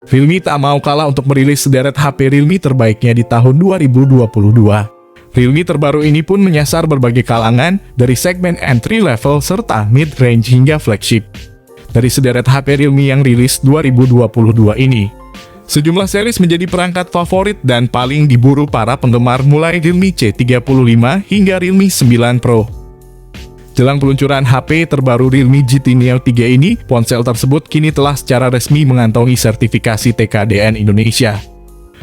Realme tak mau kalah untuk merilis sederet HP Realme terbaiknya di tahun 2022. Realme terbaru ini pun menyasar berbagai kalangan, dari segmen entry level serta mid-range hingga flagship. Dari sederet HP Realme yang rilis 2022 ini, sejumlah series menjadi perangkat favorit dan paling diburu para penggemar, mulai Realme C35 hingga Realme 9 Pro. Jelang peluncuran HP terbaru Realme GT Neo 3 ini, ponsel tersebut kini telah secara resmi mengantongi sertifikasi TKDN Indonesia.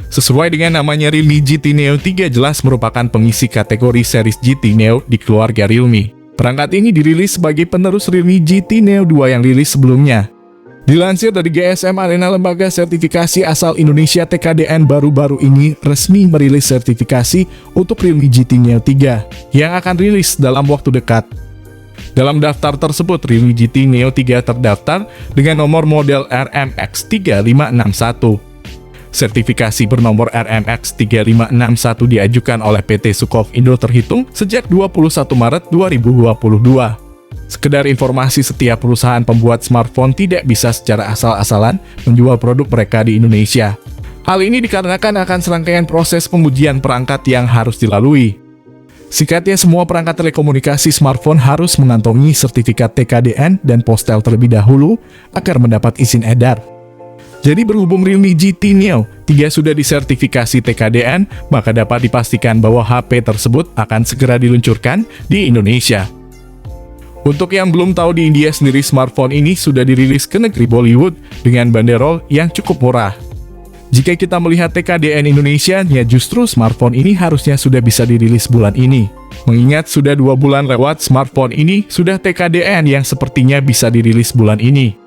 Sesuai dengan namanya, Realme GT Neo 3 jelas merupakan pengisi kategori series GT Neo di keluarga Realme. Perangkat ini dirilis sebagai penerus Realme GT Neo 2 yang rilis sebelumnya. Dilansir dari GSM Arena, lembaga sertifikasi asal Indonesia TKDN baru-baru ini resmi merilis sertifikasi untuk Realme GT Neo 3 yang akan rilis dalam waktu dekat. Dalam daftar tersebut, Realme GT Neo 3 terdaftar dengan nomor model RMX3561. Sertifikasi bernomor RMX3561 diajukan oleh PT Sukov Indo terhitung sejak 21 Maret 2022. Sekedar informasi, setiap perusahaan pembuat smartphone tidak bisa secara asal-asalan menjual produk mereka di Indonesia. Hal ini dikarenakan akan serangkaian proses pengujian perangkat yang harus dilalui. Singkatnya, semua perangkat telekomunikasi smartphone harus mengantongi sertifikat TKDN dan postel terlebih dahulu agar mendapat izin edar. Jadi berhubung Realme GT Neo 3 sudah disertifikasi TKDN, maka dapat dipastikan bahwa HP tersebut akan segera diluncurkan di Indonesia. Untuk yang belum tahu, di India sendiri smartphone ini sudah dirilis ke negeri Bollywood dengan banderol yang cukup murah. Jika kita melihat TKDN Indonesia, ya justru smartphone ini harusnya sudah bisa dirilis bulan ini. Mengingat sudah 2 bulan lewat, smartphone ini sudah TKDN yang sepertinya bisa dirilis bulan ini.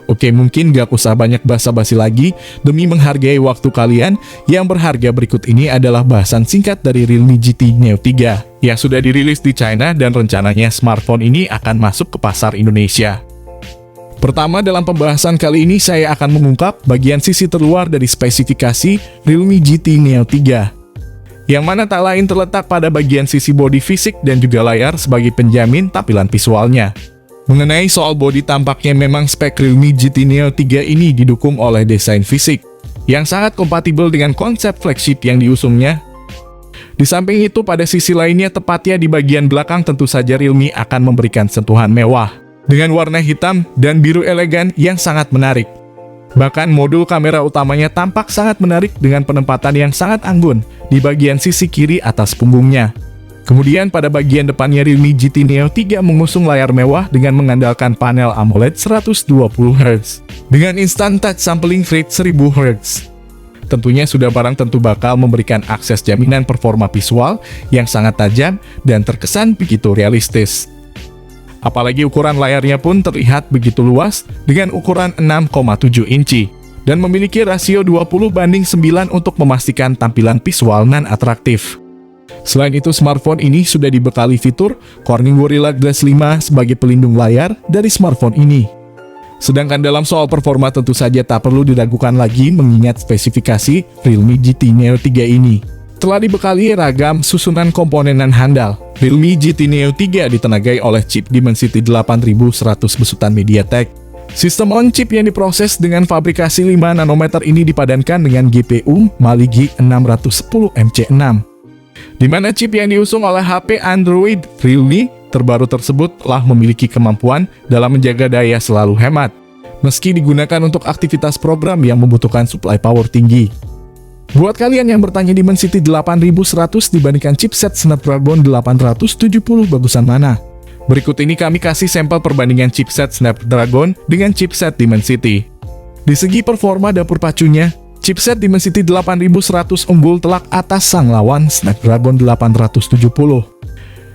Oke, mungkin gak usah banyak basa-basi lagi. Demi menghargai waktu kalian, yang berharga berikut ini adalah bahasan singkat dari Realme GT Neo 3 yang sudah dirilis di China dan rencananya smartphone ini akan masuk ke pasar Indonesia. Pertama, dalam pembahasan kali ini saya akan mengungkap bagian sisi terluar dari spesifikasi Realme GT Neo 3, yang mana tak lain terletak pada bagian sisi bodi fisik dan juga layar sebagai penjamin tampilan visualnya. Mengenai soal bodi, tampaknya memang spek Realme GT Neo 3 ini didukung oleh desain fisik yang sangat kompatibel dengan konsep flagship yang diusungnya. Di samping itu, pada sisi lainnya, tepatnya di bagian belakang, tentu saja Realme akan memberikan sentuhan mewah dengan warna hitam dan biru elegan yang sangat menarik. Bahkan modul kamera utamanya tampak sangat menarik dengan penempatan yang sangat anggun di bagian sisi kiri atas punggungnya. Kemudian pada bagian depannya, Realme GT Neo 3 mengusung layar mewah dengan mengandalkan panel AMOLED 120Hz dengan instant touch sampling rate 1000Hz. Tentunya sudah barang tentu bakal memberikan akses jaminan performa visual yang sangat tajam dan terkesan begitu realistis. Apalagi ukuran layarnya pun terlihat begitu luas dengan ukuran 6,7 inci dan memiliki rasio 20:9 untuk memastikan tampilan visual non-atraktif. Selain itu, smartphone ini sudah dibekali fitur Corning Gorilla Glass 5 sebagai pelindung layar dari smartphone ini. Sedangkan dalam soal performa, tentu saja tak perlu diragukan lagi mengingat spesifikasi Realme GT Neo 3 ini telah dibekali ragam susunan komponen handal. Realme GT Neo 3 ditenagai oleh chip Dimensity 8100 besutan MediaTek. Sistem on chip yang diproses dengan fabrikasi 5 nanometer ini dipadankan dengan GPU Mali G610 MC6. Di mana chip yang diusung oleh HP Android Realme terbaru tersebut telah memiliki kemampuan dalam menjaga daya selalu hemat, meski digunakan untuk aktivitas program yang membutuhkan supply power tinggi. Buat kalian yang bertanya Dimensity 8100 dibandingkan chipset Snapdragon 870 bagusan mana? Berikut ini kami kasih sampel perbandingan chipset Snapdragon dengan chipset Dimensity. Di segi performa dapur pacunya, chipset Dimensity 8100 unggul telak atas sang lawan Snapdragon 870.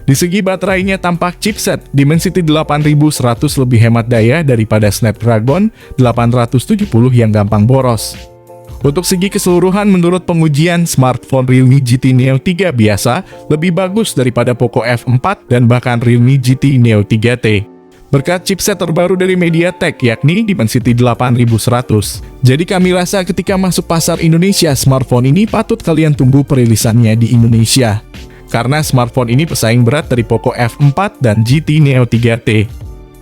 Di segi baterainya, tampak chipset Dimensity 8100 lebih hemat daya daripada Snapdragon 870 yang gampang boros. Untuk segi keseluruhan, menurut pengujian, smartphone Realme GT Neo 3 biasa lebih bagus daripada Poco F4 dan bahkan Realme GT Neo 3T. Berkat chipset terbaru dari MediaTek yakni Dimensity 8100. Jadi kami rasa ketika masuk pasar Indonesia, smartphone ini patut kalian tunggu perilisannya di Indonesia. Karena smartphone ini pesaing berat dari Poco F4 dan GT Neo 3T.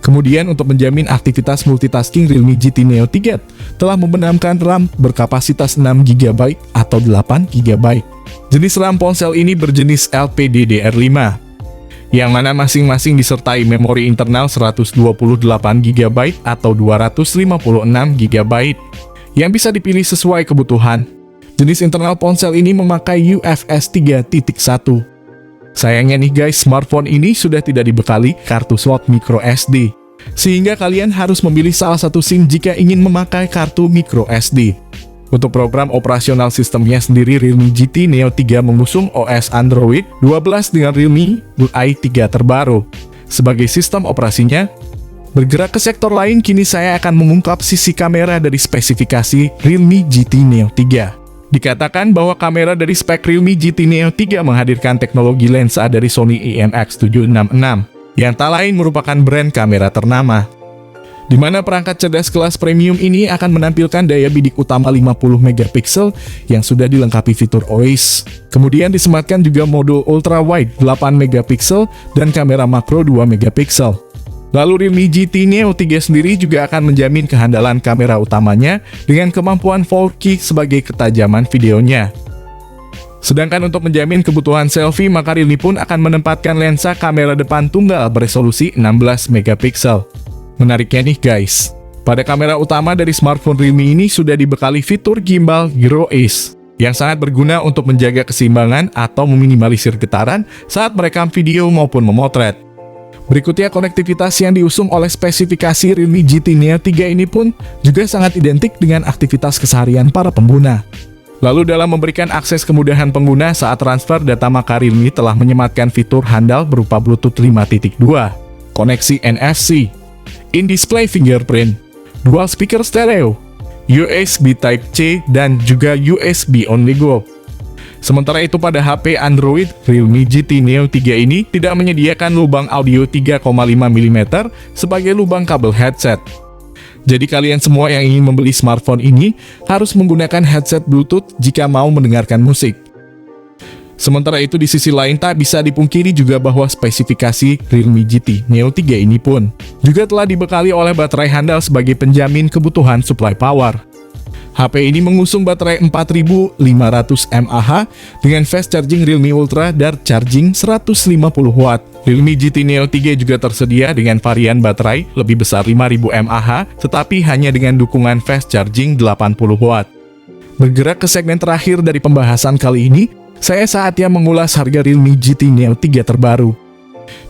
Kemudian untuk menjamin aktivitas multitasking, Realme GT Neo 3 telah membenamkan RAM berkapasitas 6GB atau 8GB. Jenis RAM ponsel ini berjenis LPDDR5, yang mana masing-masing disertai memori internal 128GB atau 256GB, yang bisa dipilih sesuai kebutuhan. Jenis internal ponsel ini memakai UFS 3.1. Sayangnya nih guys, smartphone ini sudah tidak dibekali kartu slot micro SD, sehingga kalian harus memilih salah satu SIM jika ingin memakai kartu micro SD. Untuk program operasional sistemnya sendiri, Realme GT Neo 3 mengusung OS Android 12 dengan Realme UI 3 terbaru sebagai sistem operasinya. Bergerak ke sektor lain, kini saya akan mengungkap sisi kamera dari spesifikasi Realme GT Neo 3. Dikatakan bahwa kamera dari spek Realme GT Neo 3 menghadirkan teknologi lensa dari Sony IMX766, yang tak lain merupakan brand kamera ternama. Di mana perangkat cerdas kelas premium ini akan menampilkan daya bidik utama 50MP yang sudah dilengkapi fitur OIS. Kemudian disematkan juga modul ultra wide 8MP dan kamera makro 2MP. Lalu Realme GT Neo 3 sendiri juga akan menjamin kehandalan kamera utamanya dengan kemampuan 4K sebagai ketajaman videonya. Sedangkan untuk menjamin kebutuhan selfie, maka Realme pun akan menempatkan lensa kamera depan tunggal beresolusi 16MP. Menariknya nih guys, pada kamera utama dari smartphone Realme ini sudah dibekali fitur gimbal Gyro Ace, yang sangat berguna untuk menjaga keseimbangan atau meminimalisir getaran saat merekam video maupun memotret. Berikutnya, konektivitas yang diusung oleh spesifikasi Realme GT Neo 3 ini pun juga sangat identik dengan aktivitas keseharian para pengguna. Lalu dalam memberikan akses kemudahan pengguna saat transfer data, maka Realme telah menyematkan fitur handal berupa Bluetooth 5.2, koneksi NFC, in-display fingerprint, dual speaker stereo, USB Type-C, dan juga USB Only Go. Sementara itu pada HP Android, Realme GT Neo 3 ini tidak menyediakan lubang audio 3,5mm sebagai lubang kabel headset. Jadi kalian semua yang ingin membeli smartphone ini harus menggunakan headset Bluetooth jika mau mendengarkan musik. Sementara itu di sisi lain tak bisa dipungkiri juga bahwa spesifikasi Realme GT Neo 3 ini pun juga telah dibekali oleh baterai handal sebagai penjamin kebutuhan supply power. HP ini mengusung baterai 4500 mAh dengan fast charging Realme Ultra Dart Charging 150W. Realme GT Neo 3 juga tersedia dengan varian baterai lebih besar 5000 mAh, tetapi hanya dengan dukungan fast charging 80W. Bergerak ke segmen terakhir dari pembahasan kali ini, saya saatnya mengulas harga Realme GT Neo 3 terbaru.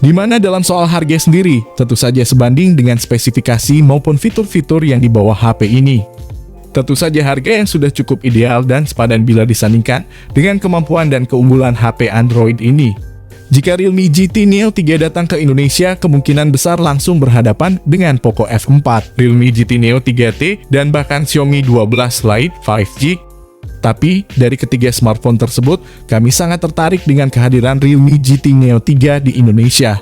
Di mana dalam soal harga sendiri, tentu saja sebanding dengan spesifikasi maupun fitur-fitur yang dibawa HP ini. Tentu saja harga yang sudah cukup ideal dan sepadan bila disandingkan dengan kemampuan dan keunggulan HP Android ini. Jika Realme GT Neo 3 datang ke Indonesia, kemungkinan besar langsung berhadapan dengan Poco F4, Realme GT Neo 3T, dan bahkan Xiaomi 12 Lite 5G. Tapi, dari ketiga smartphone tersebut, kami sangat tertarik dengan kehadiran Realme GT Neo 3 di Indonesia.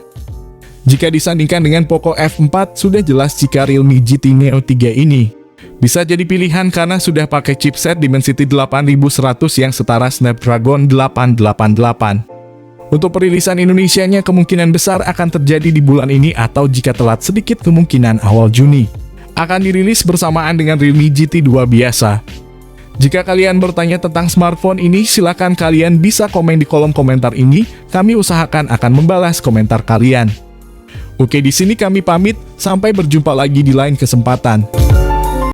Jika disandingkan dengan Poco F4, sudah jelas jika Realme GT Neo 3 ini bisa jadi pilihan karena sudah pakai chipset Dimensity 8100 yang setara Snapdragon 888. Untuk perilisan Indonesianya kemungkinan besar akan terjadi di bulan ini atau jika telat sedikit kemungkinan awal Juni. Akan dirilis bersamaan dengan Realme GT 2 biasa. Jika kalian bertanya tentang smartphone ini, silakan kalian bisa komen di kolom komentar ini. Kami usahakan akan membalas komentar kalian. Oke, di sini kami pamit. Sampai berjumpa lagi di lain kesempatan.